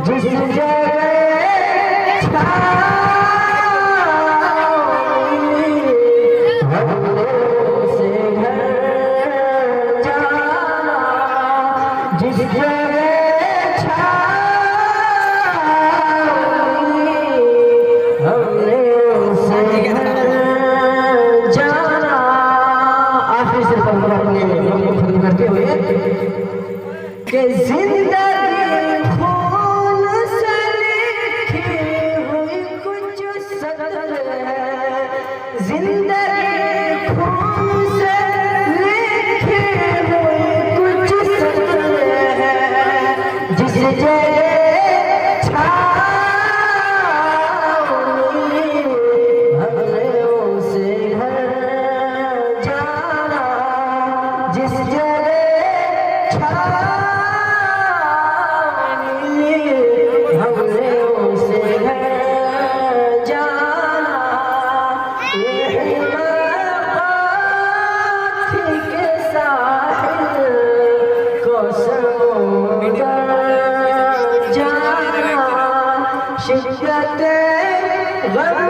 जिस जगह से घर जाना, जिस जगह हमने उसे घर जाना। आखिरी सिर्फ हम अपने खत्म करते हुए कि जिंदगी खून से लिखी हुई कुछ सतर है, जिंदगी खून से लिखी हुई कुछ सतर है, जिस जगह छाऊंगी हमने उसे घर जाना, जिस जगह हमने उसे घर जाना। यही मकाथी के साहिल को समुंदर जाना, शिद्दत गम